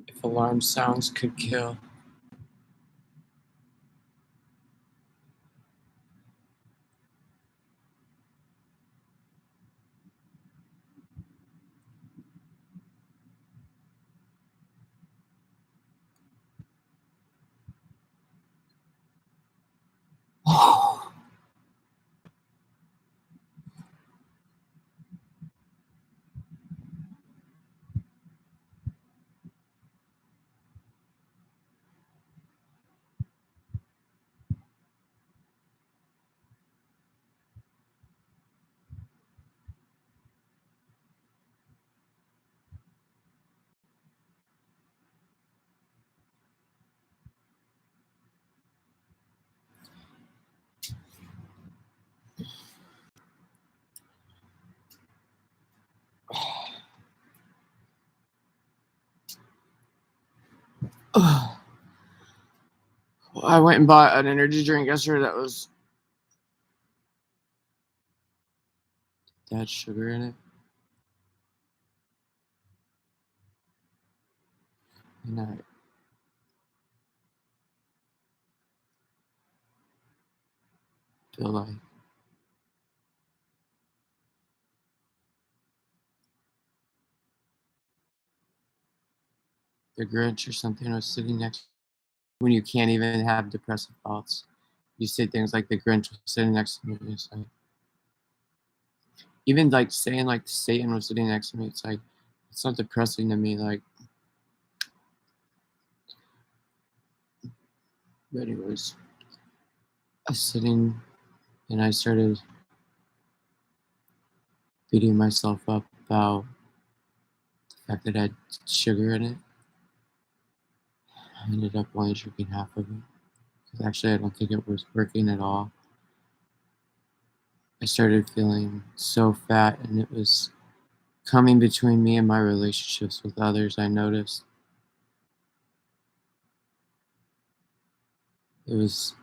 If alarm sounds could kill. I went and bought an energy drink yesterday that had sugar in it. And I feel like the Grinch or something was sitting next when you can't even have depressive thoughts. You say things like the Grinch was sitting next to me. And it's like, even like saying like Satan was sitting next to me, it's like it's not depressing to me. Like, but anyways, I was sitting and I started beating myself up about the fact that I had sugar in it. I ended up only drinking half of it because actually I don't think it was working at all. I started feeling so fat, and it was coming between me and my relationships with others. I noticed it was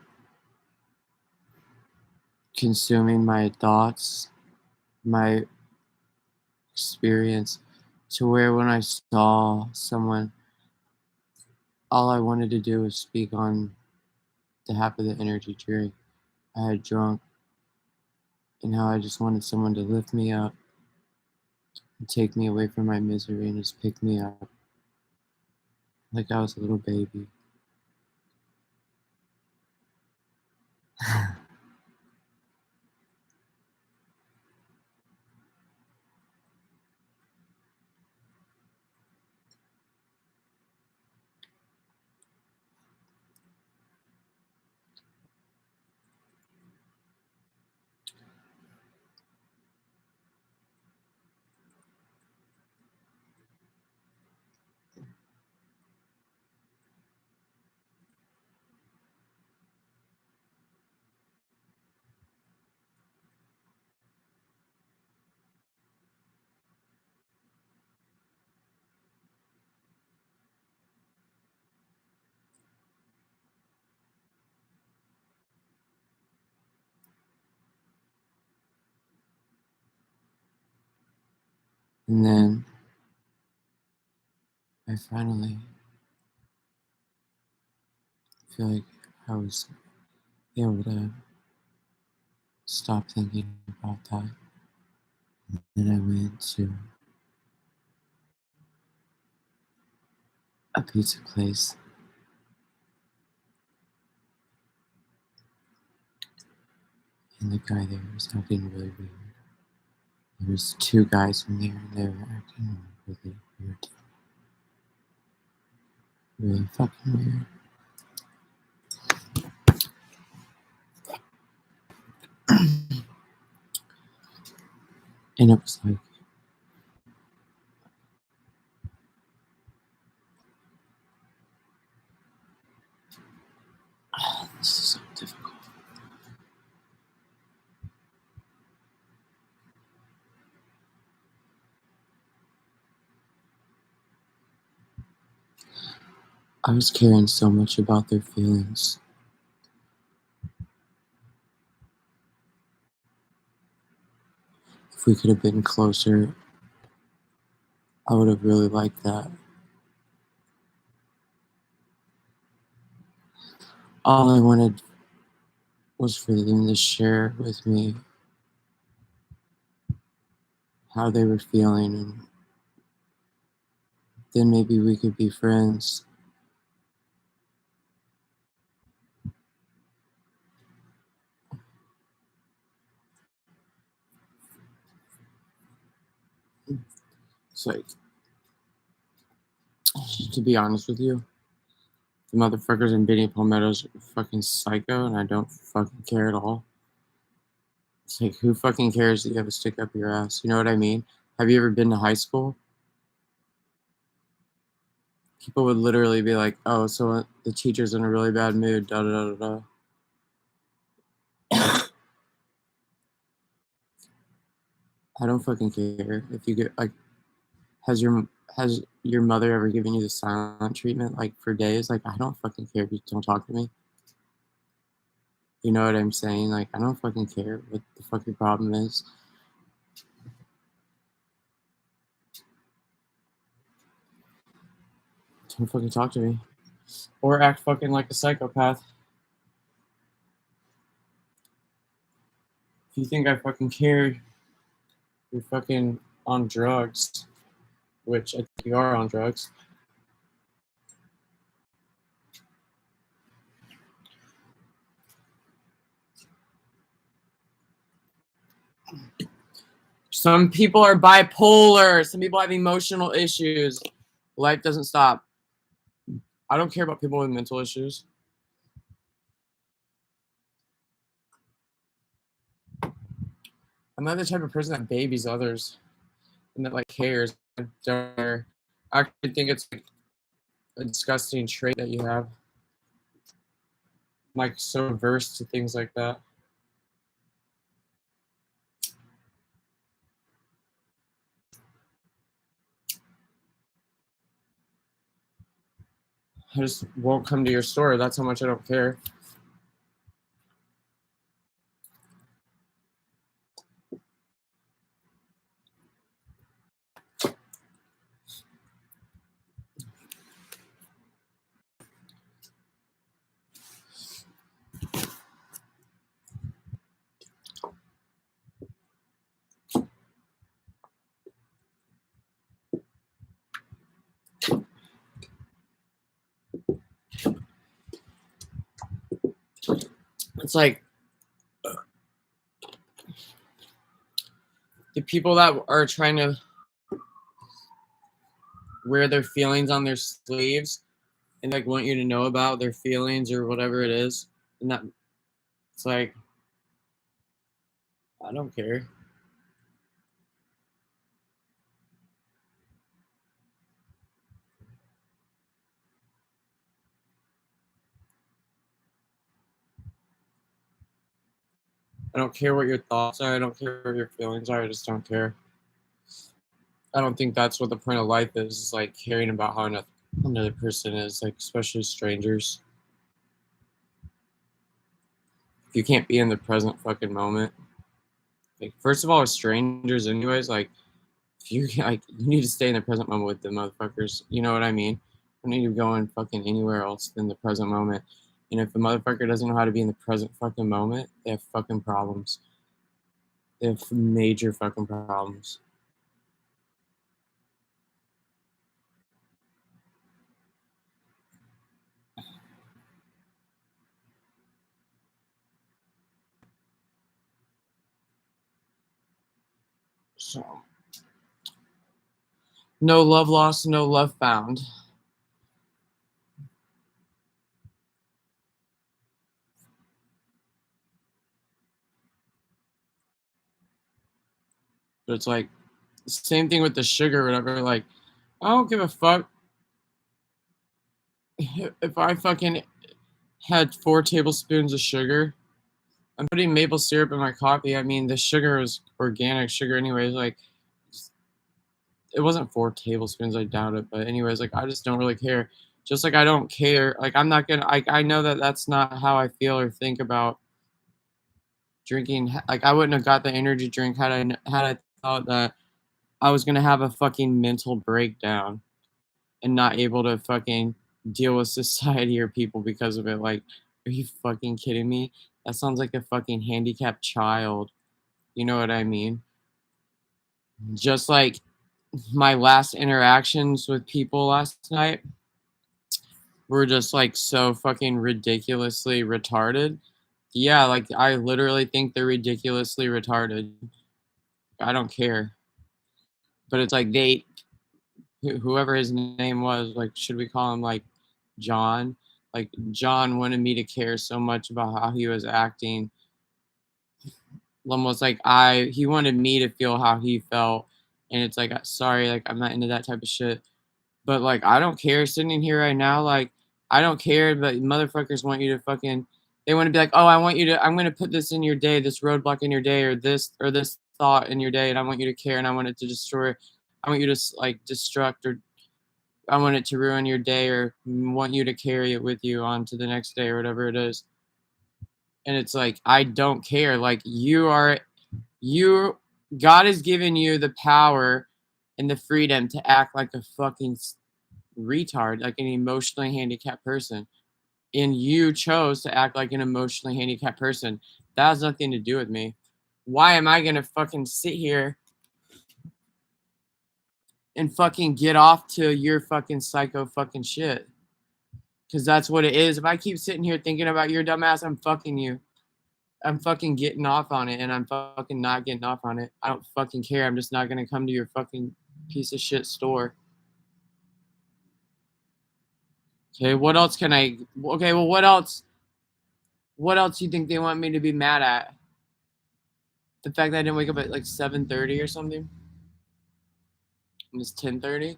consuming my thoughts, my experience, to where when I saw someone, all I wanted to do was speak on behalf of the energy drink I had drunk, and how I just wanted someone to lift me up and take me away from my misery and just pick me up like I was a little baby. And then I finally feel like I was able to stop thinking about that. And I went to a pizza place, and the guy there was acting really weird. There was two guys in there, and they were acting really weird. Really fucking weird. And it was like, this is so difficult. I was caring so much about their feelings. If we could have been closer, I would have really liked that. All I wanted was for them to share with me how they were feeling, and then maybe we could be friends. It's like, to be honest with you, the motherfuckers in Benny Palmetto's are fucking psycho, and I don't fucking care at all. It's like, who fucking cares that you have a stick up your ass? You know what I mean? Have you ever been to high school? People would literally be like, "Oh, so the teacher's in a really bad mood." Da da da da. Da. I don't fucking care if you get like. Has your mother ever given you the silent treatment like for days? Like, I don't fucking care if you don't talk to me. You know what I'm saying? Like, I don't fucking care what the fuck your problem is. Don't fucking talk to me. Or act fucking like a psychopath. If you think I fucking care, you're fucking on drugs. Which I think you are on drugs. Some people are bipolar. Some people have emotional issues. Life doesn't stop. I don't care about people with mental issues. I'm not the type of person that babies others and that like cares. I don't care. I actually think it's like a disgusting trait that you have. I'm like so averse to things like that. I just won't come to your store. That's how much I don't care. It's like the people that are trying to wear their feelings on their sleeves and like want you to know about their feelings or whatever it is. And that it's like, I don't care. I don't care what your thoughts are. I don't care what your feelings are. I just don't care. I don't think that's what the point of life is like caring about how another person is, like, especially strangers. If you can't be in the present fucking moment, like, first of all, with strangers, anyways, like, if you like, you need to stay in the present moment with the motherfuckers. You know what I mean? You need to go in fucking anywhere else than the present moment. And if the motherfucker doesn't know how to be in the present fucking moment, they have fucking problems. They have major fucking problems. So, no love lost, no love found. But it's like, same thing with the sugar or whatever. Like, I don't give a fuck if I fucking had 4 tablespoons of sugar. I'm putting maple syrup in my coffee. I mean, the sugar is organic sugar, anyways. Like, it wasn't 4 tablespoons. I doubt it. But anyways, like, I just don't really care. Just like I don't care. Like, I'm not gonna. I know that that's not how I feel or think about drinking. Like, I wouldn't have got the energy drink had I thought that I was gonna have a fucking mental breakdown and not able to fucking deal with society or people because of it. Like, Are you fucking kidding me? That sounds like a fucking handicapped child. You know what I mean? Just like my last interactions with people last night were just like so fucking ridiculously retarded. Yeah, like I literally think they're ridiculously retarded. I don't care. But it's like whoever his name was, like, should we call him like John? Like John wanted me to care so much about how he was acting. Almost like he wanted me to feel how he felt. And it's like, sorry, like I'm not into that type of shit. But like I don't care sitting here right now, like I don't care, but motherfuckers want you to fucking they want to be like, "Oh, I'm going to put this in your day, this roadblock in your day or this thought in your day and I want you to care and I want it to destroy I want you to like destruct or I want it to ruin your day or want you to carry it with you on to the next day or whatever it is." And it's like, I don't care. Like you God has given you the power and the freedom to act like a fucking retard, like an emotionally handicapped person. And you chose to act like an emotionally handicapped person. That has nothing to do with me. Why am I gonna fucking sit here and fucking get off to your fucking psycho fucking shit? Because that's what it is. If I keep sitting here thinking about your dumbass, I'm fucking you. I'm fucking getting off on it, and I'm fucking not getting off on it. I don't fucking care. I'm just not gonna come to your fucking piece of shit store. Okay, what else can I? Okay, well, what else? What else do you think they want me to be mad at? The fact that I didn't wake up at like 7:30 or something? And it's 10:30?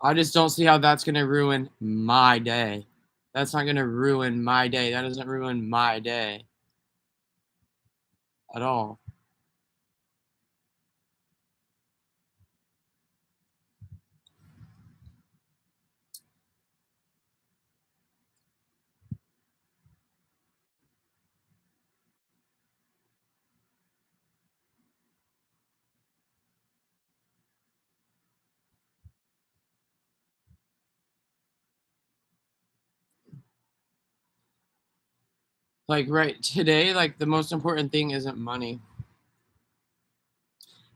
I just don't see how that's gonna ruin my day. That's not gonna ruin my day. That doesn't ruin my day at all. Like right today, like the most important thing isn't money.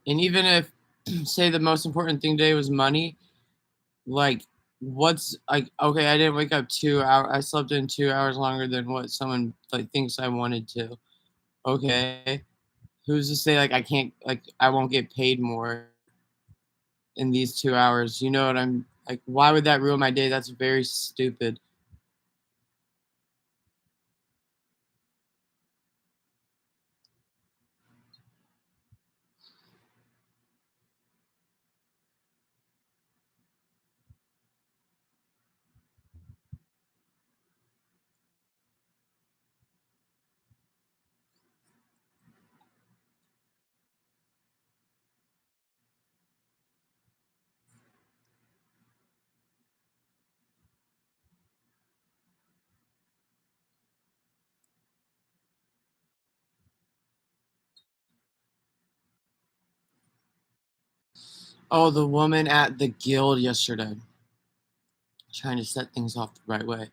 And even if say the most important thing today was money, like what's like okay, I didn't wake up 2 hours. I slept in 2 hours longer than what someone like thinks I wanted to. Okay. Who's to say like I can't like I won't get paid more in these 2 hours? You know what I'm like, why would that ruin my day? That's very stupid. Oh, the woman at the guild yesterday trying to set things off the right way.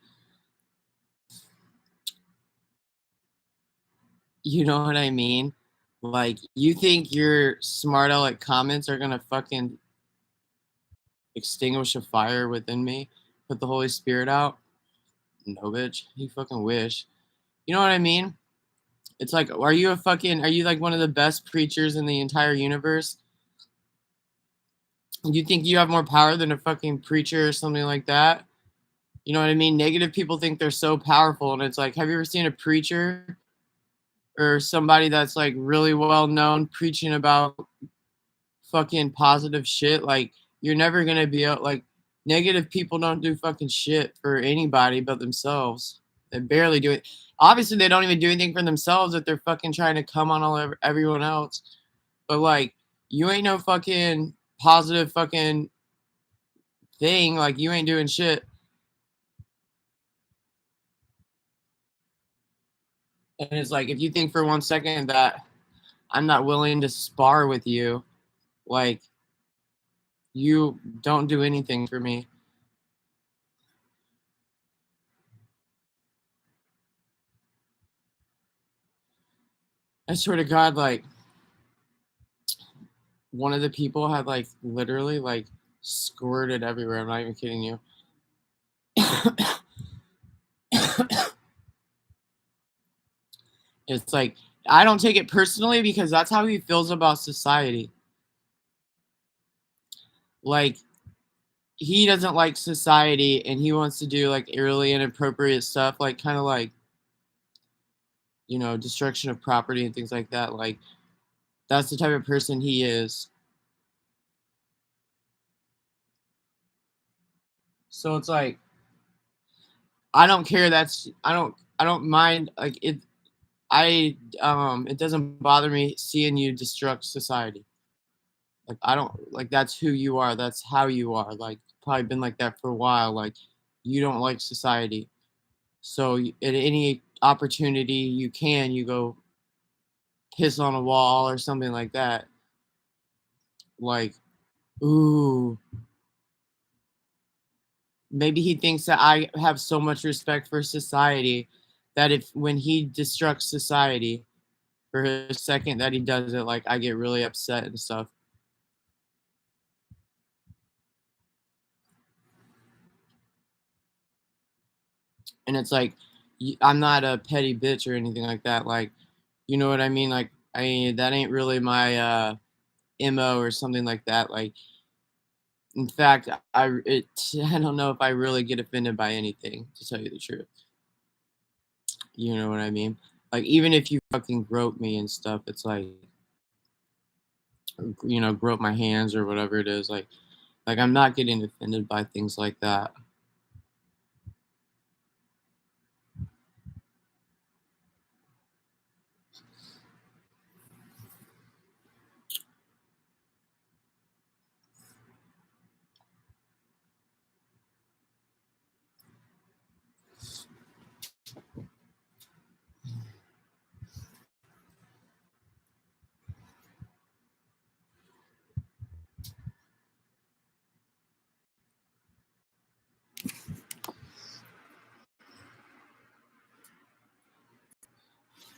You know what I mean? Like, you think your smart aleck comments are gonna fucking extinguish a fire within me? Put the Holy Spirit out? No, bitch. You fucking wish. You know what I mean? It's like, are you like one of the best preachers in the entire universe? You think you have more power than a fucking preacher or something like that? You know what I mean? Negative people think they're so powerful, and it's like, have you ever seen a preacher or somebody that's like really well known preaching about fucking positive shit? Like, you're never gonna be able, like, negative people don't do fucking shit for anybody but themselves. They barely do it. Obviously, they don't even do anything for themselves if they're fucking trying to come on everyone else. But like, you ain't no fucking positive fucking thing. Like, you ain't doing shit. And it's like, if you think for 1 second that I'm not willing to spar with you, like, You don't do anything for me. I swear to God, like, one of the people had, like, literally, like, squirted everywhere, I'm not even kidding you. It's like, I don't take it personally because that's how he feels about society. Like, he doesn't like society and he wants to do, like, really inappropriate stuff, like, kinda like, destruction of property and things like that, like, that's the type of person he is. So it's like, I don't care, I don't mind, like, it doesn't bother me seeing you destruct society. Like, I don't like, that's who you are, that's how you are, like, probably been like that for a while, like, you don't like society. So, at any opportunity you can, you go piss on a wall or something like that. Like, ooh, maybe he thinks that I have so much respect for society that if when he destructs society for his second that he does it, like, I get really upset and stuff. And it's like, I'm not a petty bitch or anything like that. Like, you know what I mean? Like, that ain't really my mo or something like that. Like, in fact, I don't know if I really get offended by anything, to tell you the truth. You know what I mean? Like, even if you fucking grope me and stuff, it's like, grope my hands or whatever it is. Like, I'm not getting offended by things like that.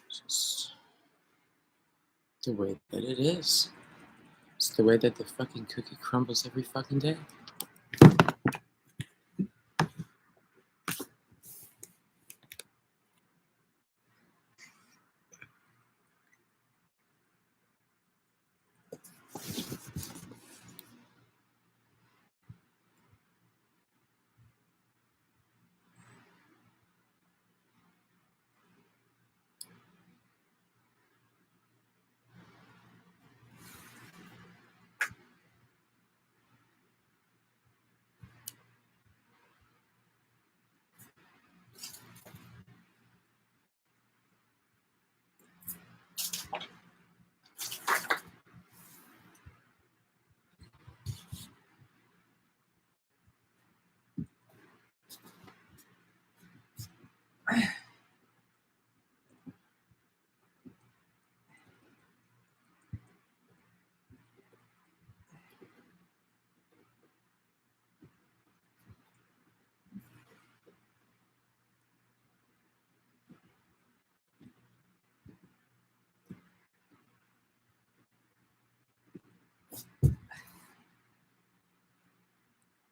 Just the way that it is. It's the way that the fucking cookie crumbles every fucking day.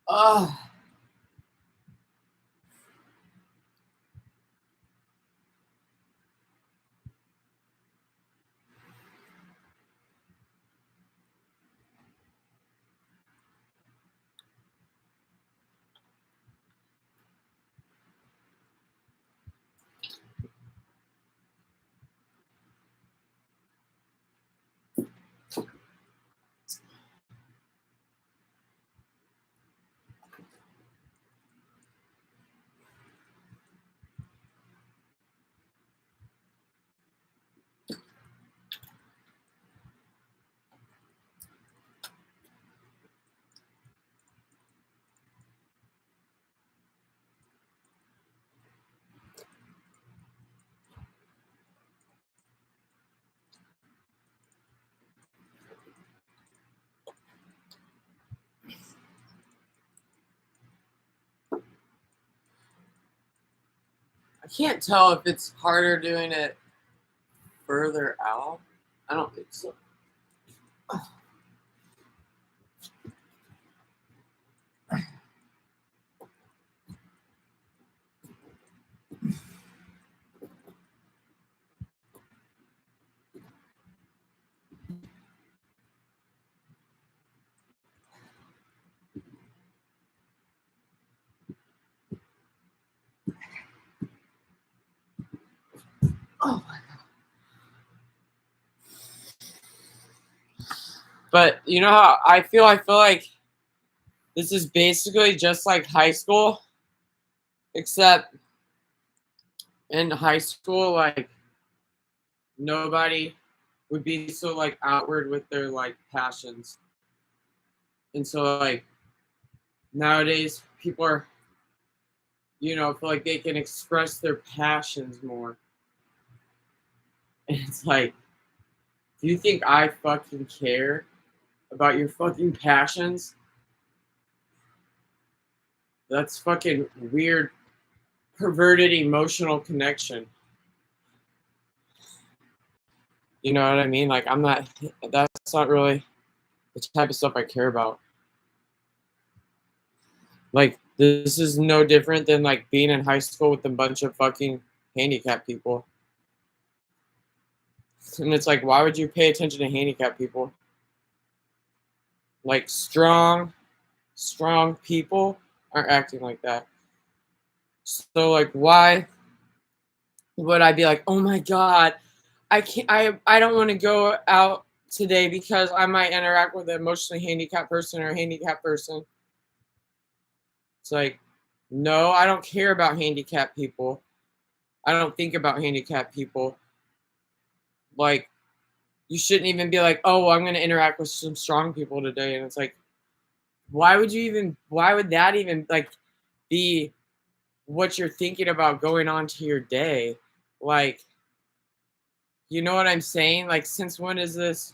Oh, I can't tell if it's harder doing it further out. I don't think so. Oh my god. But you know how I feel? I feel like this is basically just like high school, except in high school, like nobody would be so like outward with their like passions. And so like nowadays people are, feel like they can express their passions more. And it's like, do you think I fucking care about your fucking passions? That's fucking weird, perverted emotional connection. You know what I mean? Like, that's not really the type of stuff I care about. Like, this is no different than like being in high school with a bunch of fucking handicapped people. And it's like, why would you pay attention to handicapped people? Like, strong people aren't acting like that. So, like, why would I be like, oh my God, I don't want to go out today because I might interact with an emotionally handicapped person or a handicapped person? It's like, no, I don't care about handicapped people. I don't think about handicapped people. Like, you shouldn't even be like, oh, well, I'm going to interact with some strong people today. And it's like, why would that even like be what you're thinking about going on to your day? Like, you know what I'm saying? Like, since when is this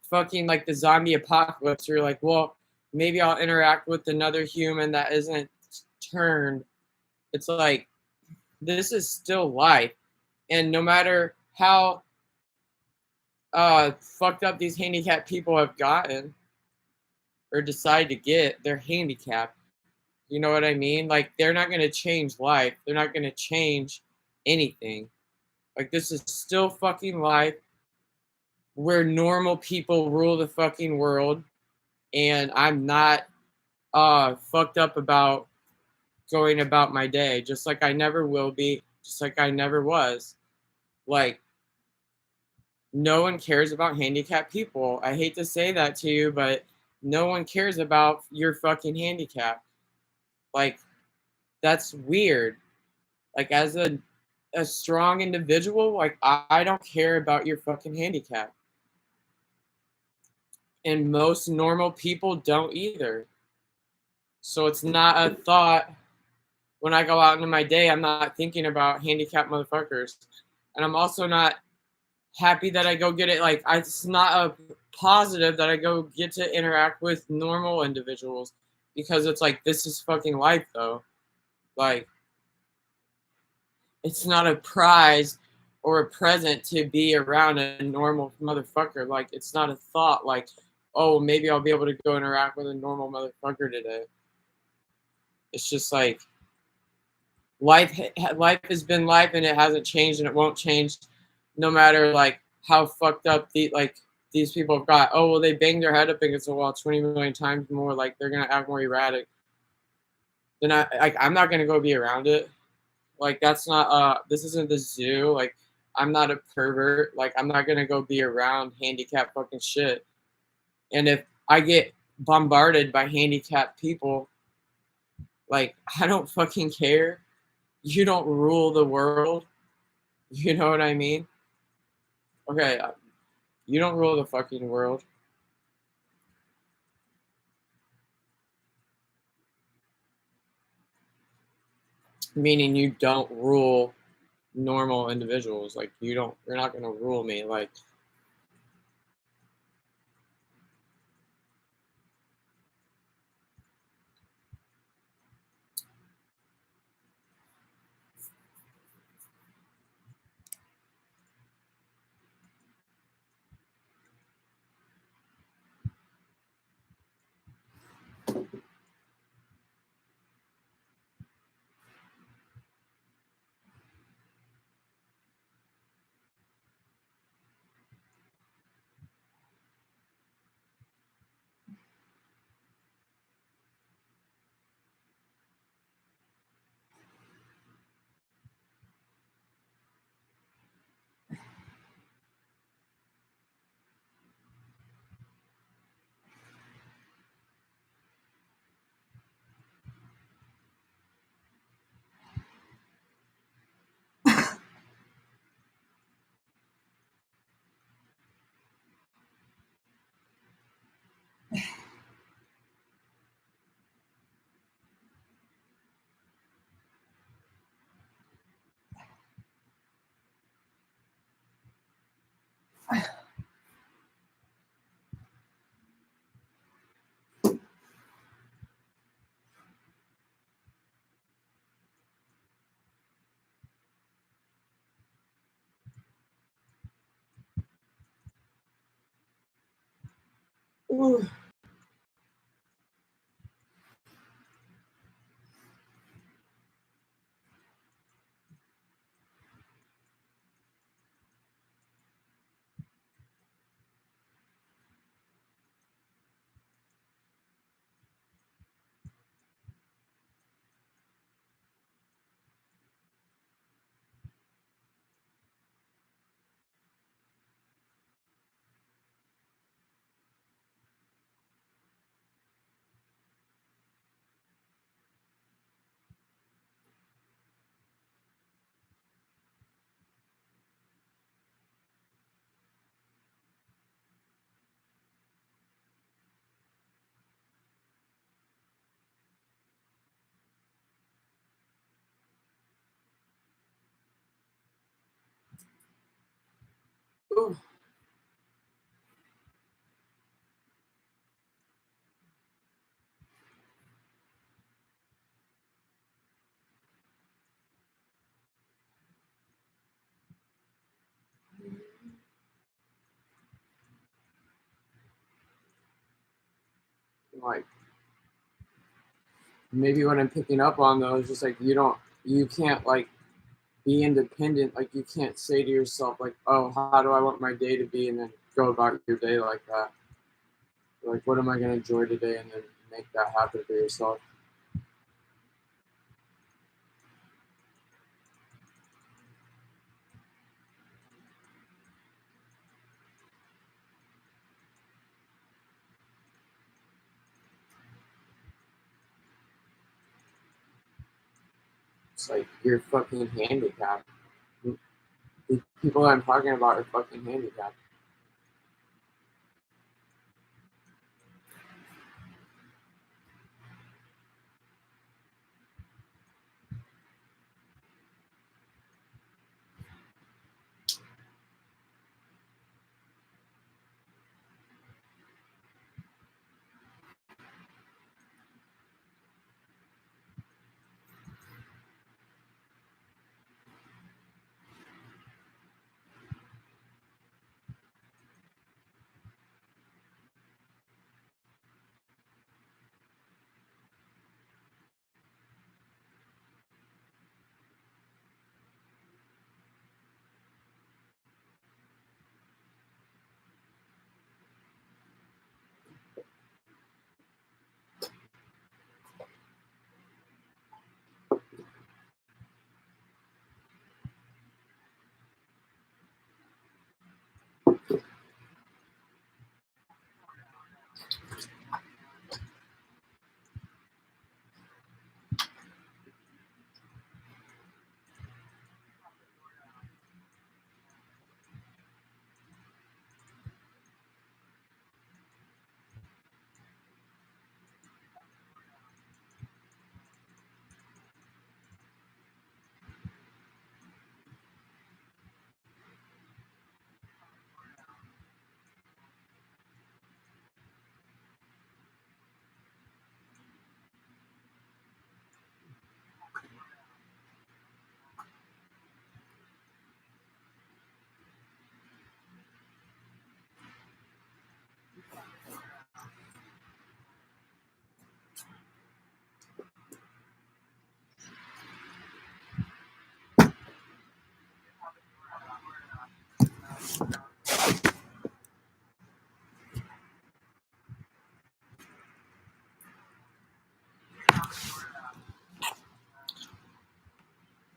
fucking like the zombie apocalypse? You're like, well, maybe I'll interact with another human that isn't turned. It's like, this is still life. And no matter how fucked up these handicapped people have gotten or decide to get, they're handicapped. You know what I mean? Like, they're not going to change life. They're not going to change anything. Like, this is still fucking life where normal people rule the fucking world. And I'm not fucked up about going about my day, just like I never will be, just like I never was. Like, no one cares about handicapped people. I hate to say that to you, but no one cares about your fucking handicap. Like, that's weird. Like, as a strong individual, like, I don't care about your fucking handicap. And most normal people don't either. So it's not a thought when I go out into my day. I'm not thinking about handicapped motherfuckers. And I'm also not happy that I go get it. Like, it's not a positive that I go get to interact with normal individuals, because it's like, this is fucking life though. Like, it's not a prize or a present to be around a normal motherfucker. Like, it's not a thought like, oh, maybe I'll be able to go interact with a normal motherfucker today. It's just like, life has been life, and it hasn't changed, and it won't change, no matter like how fucked up these people have got. Oh, well, they banged their head up against the wall 20 million times more. Like, they're gonna act more erratic. Then I'm not gonna go be around it. Like, that's not this isn't the zoo. Like, I'm not a pervert. Like, I'm not gonna go be around handicapped fucking shit. And if I get bombarded by handicapped people, like, I don't fucking care. You don't rule the world. You know what I mean? Okay, you don't rule the fucking world. Meaning you don't rule normal individuals. Like, you're not gonna rule me. Like, Ooh. Ooh. Like maybe what I'm picking up on though is just like you can't like be independent. Like you can't say to yourself like, oh, how do I want my day to be, and then go about your day like that. Like, what am I gonna enjoy today, and then make that happen for yourself. It's like you're fucking handicapped. The people I'm talking about are fucking handicapped.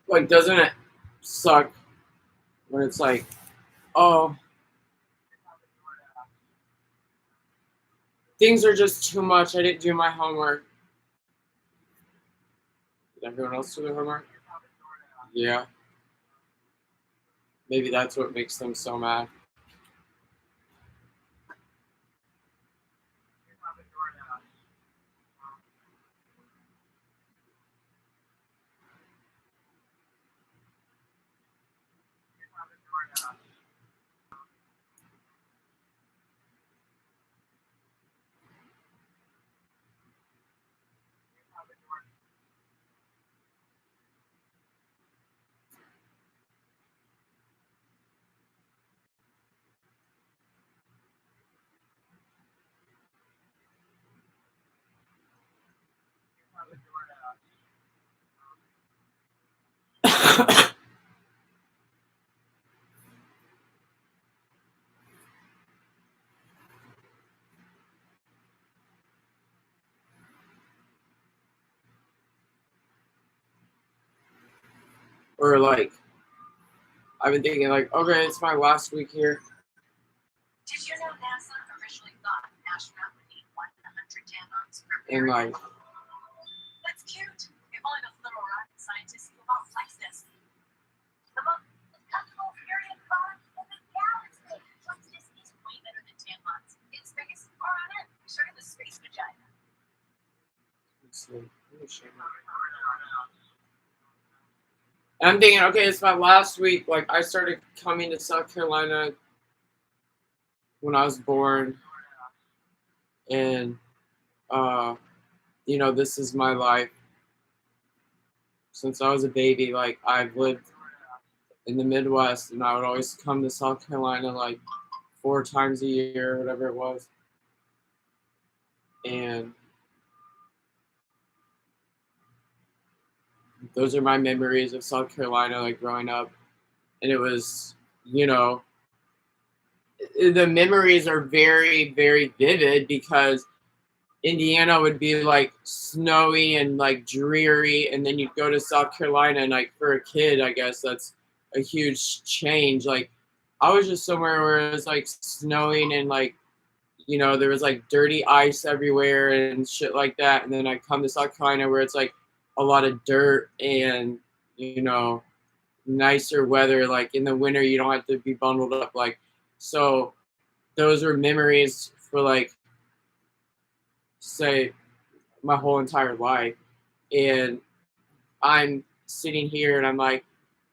Like, doesn't it suck when it's like, oh, things are just too much. I didn't do my homework. Did everyone else do their homework? Yeah. Maybe that's what makes them so mad. Or like, I've been thinking like, okay, it's my last week here. Did you know NASA originally thought an astronaut would need 100 tampons per And period? like, That's cute. If only those little rocket scientists knew about flex this. The most comfortable period product in the galaxy. Flex disc is way better than tampons. In space or on Earth, we started the space vagina. let's see. Let me show you. And I'm thinking, okay, it's my last week. Like, I started coming to South Carolina when I was born, and this is my life since I was a baby. Like, I've lived in the Midwest, and I would always come to South Carolina like 4 times a year, whatever it was. And those are my memories of South Carolina, like growing up. And it was, the memories are very, very vivid because Indiana would be like snowy and like dreary, and then you'd go to South Carolina, and like for a kid, I guess that's a huge change. Like, I was just somewhere where it was like snowing and like, there was like dirty ice everywhere and shit like that. And then I come to South Carolina where it's like a lot of dirt and, nicer weather. Like in the winter, you don't have to be bundled up. Like, so those were memories for like, say, my whole entire life. And I'm sitting here and I'm like,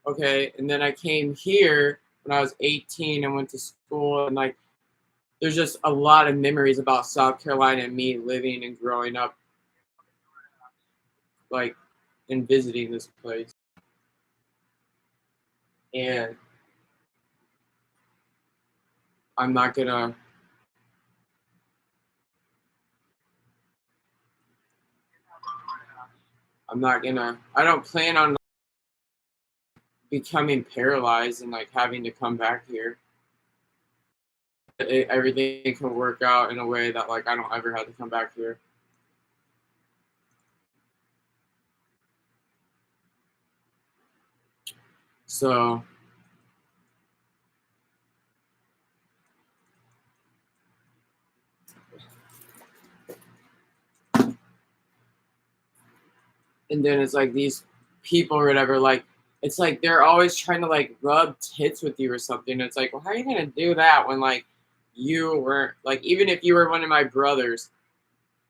okay. And then I came here when I was 18 and went to school, and like, there's just a lot of memories about South Carolina and me living and growing up, like, and visiting this place. And I'm not gonna, I don't plan on becoming paralyzed and like having to come back here. Everything can work out in a way that like I don't ever have to come back here. So and then it's like these people or whatever, like it's like they're always trying to like rub tits with you or something. It's like, well, how are you gonna do that when like you weren't, like, even if you were one of my brothers,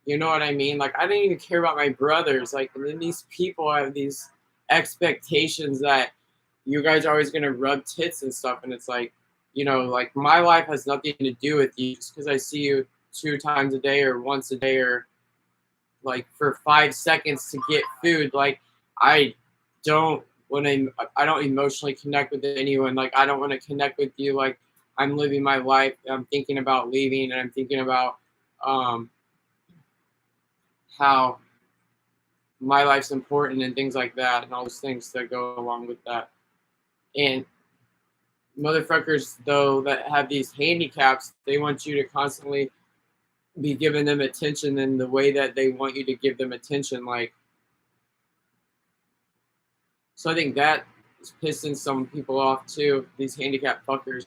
you know what I mean? Like, I didn't even care about my brothers. Like, and then these people have these expectations that you guys are always gonna rub tits and stuff, and it's like, like my life has nothing to do with you just because I see you 2 times a day or once a day or like for 5 seconds to get food. Like, I don't I don't emotionally connect with anyone. Like, I don't want to connect with you. Like, I'm living my life. I'm thinking about leaving, and I'm thinking about um, how my life's important and things like that, and all those things that go along with that. And motherfuckers, though, that have these handicaps, they want you to constantly be giving them attention in the way that they want you to give them attention. Like, so I think that is pissing some people off too. These handicapped fuckers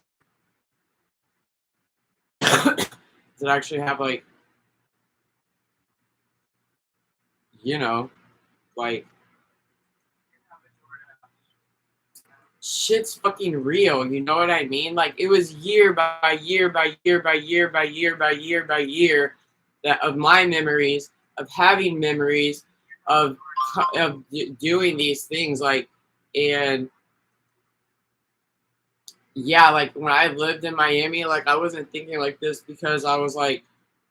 that actually have like, like, shit's fucking real. You know what I mean? Like, it was year by year by year by year by year by year by year that of my memories of having memories of doing these things. Like, and yeah, like when I lived in Miami, like I wasn't thinking like this because I was like,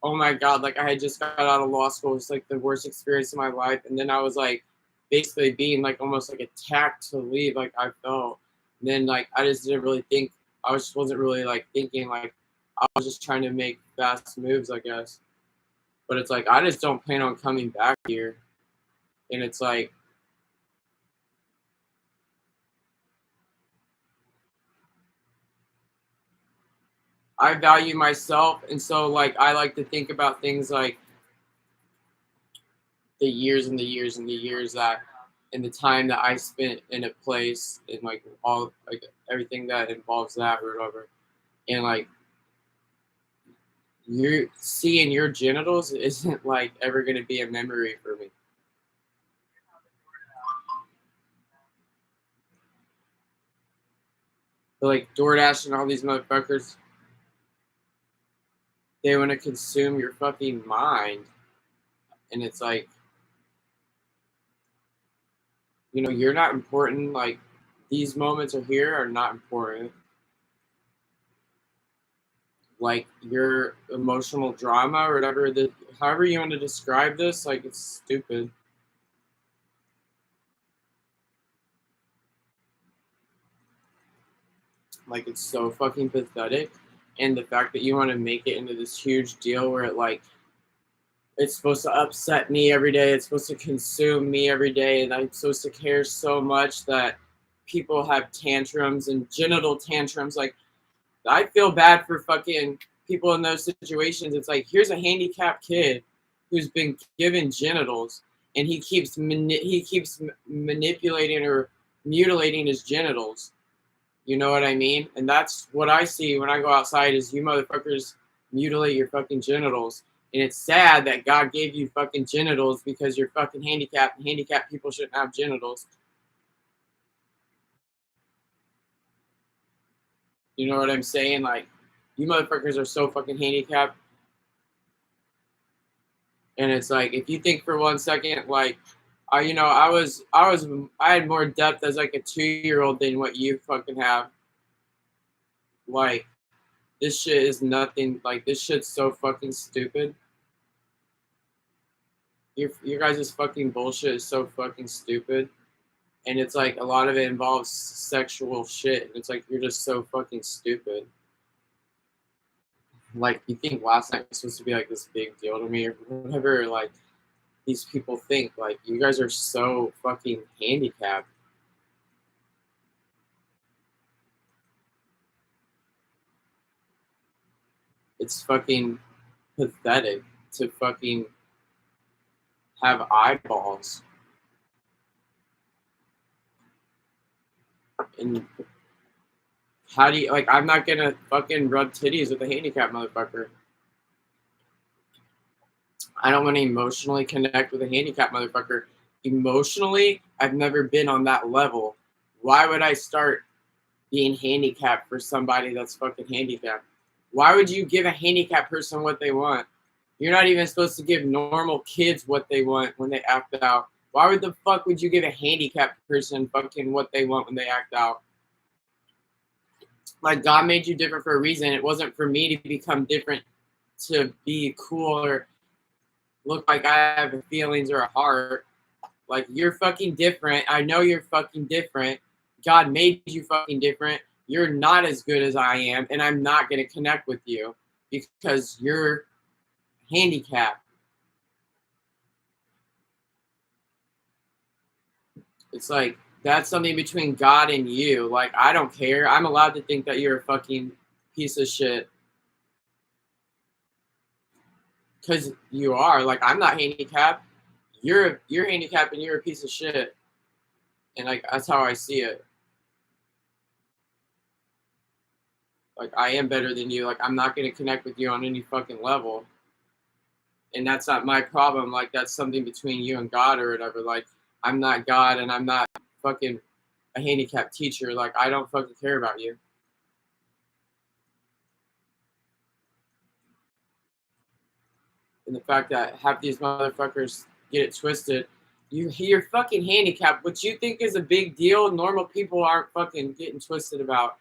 oh my God, like I had just got out of law school. It's like the worst experience of my life. And then I was like basically being like almost like attacked to leave, like I felt. And then like I just didn't really think, I just wasn't really like thinking, like I was just trying to make fast moves, I guess. But it's like I just don't plan on coming back here. And it's like, I value myself, and so like I like to think about things like the years and the years and the years that and the time that I spent in a place and like all like everything that involves that or whatever. And like you seeing your genitals isn't like ever gonna be a memory for me. But like DoorDash and all these motherfuckers, they want to consume your fucking mind. And it's like, you're not important. Like these moments are here are not important. Like your emotional drama or whatever however you want to describe this, like it's stupid. Like it's so fucking pathetic. And the fact that you want to make it into this huge deal where it's supposed to upset me every day, it's supposed to consume me every day, and I'm supposed to care so much that people have tantrums and genital tantrums. Like I feel bad for fucking people in those situations. It's like here's a handicapped kid who's been given genitals, and he keeps manipulating or mutilating his genitals. You know what I mean? And that's what I see when I go outside is you motherfuckers mutilate your fucking genitals. And it's sad that God gave you fucking genitals because you're fucking handicapped. And handicapped people shouldn't have genitals. You know what I'm saying? Like, you motherfuckers are so fucking handicapped. And it's like, if you think for 1 second, like, I had more depth as like a 2-year old than what you fucking have. Like, this shit is nothing. Like, this shit's so fucking stupid. Your guys' fucking bullshit is so fucking stupid. And it's like a lot of it involves sexual shit. And it's like you're just so fucking stupid. Like you think last night was supposed to be like this big deal to me or whatever, like these people think. Like you guys are so fucking handicapped. It's fucking pathetic to fucking have eyeballs. And how do you like I'm not gonna fucking rub titties with a handicapped motherfucker. I don't want to emotionally connect with a handicapped motherfucker. Emotionally, I've never been on that level. Why would I start being handicapped for somebody that's fucking handicapped? Why would you give a handicapped person what they want? You're not even supposed to give normal kids what they want when they act out. Why would the fuck would you give a handicapped person fucking what they want when they act out? Like God made you different for a reason. It wasn't for me to become different to be cool or look like I have feelings or a heart. Like you're fucking different. I know you're fucking different. God made you fucking different. You're not as good as I am, and I'm not gonna connect with you because you're handicapped. It's like that's something between God and you. Like I don't care. I'm allowed to think that you're a fucking piece of shit because you are. Like I'm not handicapped. You're handicapped and you're a piece of shit. And like that's how I see it. Like I am better than you. Like I'm not gonna connect with you on any fucking level. And that's not my problem. Like that's something between you and God or whatever. Like I'm not God and I'm not fucking a handicapped teacher. Like I don't fucking care about you. And the fact that half these motherfuckers get it twisted. You're fucking handicapped. What you think is a big deal, normal people aren't fucking getting twisted about.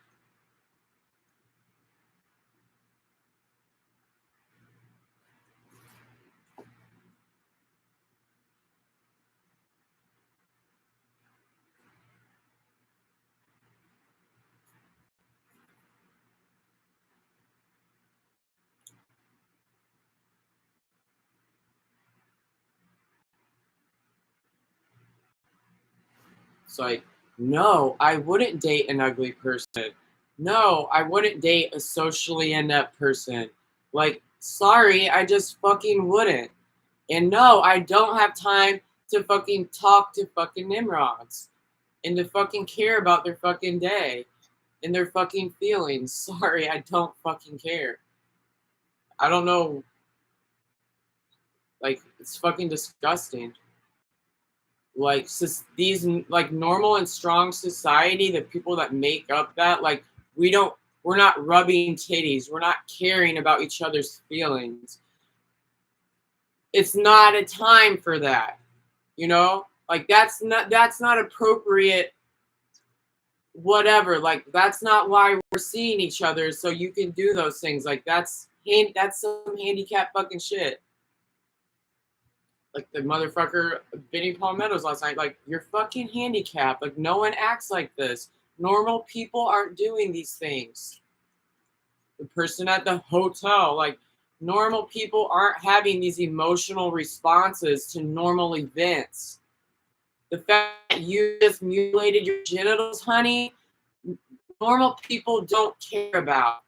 It's like, no, I wouldn't date an ugly person. No, I wouldn't date a socially inept person. Like, sorry, I just fucking wouldn't. And no, I don't have time to fucking talk to fucking Nimrods and to fucking care about their fucking day and their fucking feelings. Sorry, I don't fucking care. I don't know. Like, it's fucking disgusting. Like, these, like, normal and strong society, the people that make up that, like, we're not rubbing titties. We're not caring about each other's feelings. It's not a time for that. You know? Like, that's not appropriate. Whatever. Like, that's not why we're seeing each other, so you can do those things. Like, that's some handicap fucking shit. Like the motherfucker Benny Palmetto's last night. Like, you're fucking handicapped. Like, no one acts like this. Normal people aren't doing these things. The person at the hotel, like, normal people aren't having these emotional responses to normal events. The fact that you just mutilated your genitals, honey, normal people don't care about.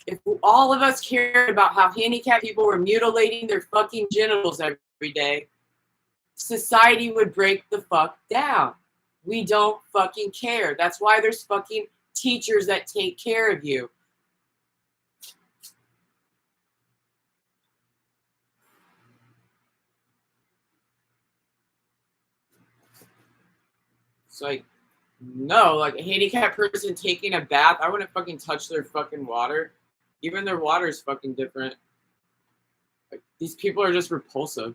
If all of us cared about how handicapped people were mutilating their fucking genitals every day, society would break the fuck down. We don't fucking care. That's why there's fucking teachers that take care of you. It's like, no, like a handicapped person taking a bath, I wouldn't fucking touch their fucking water. Even their water is fucking different. Like, these people are just repulsive.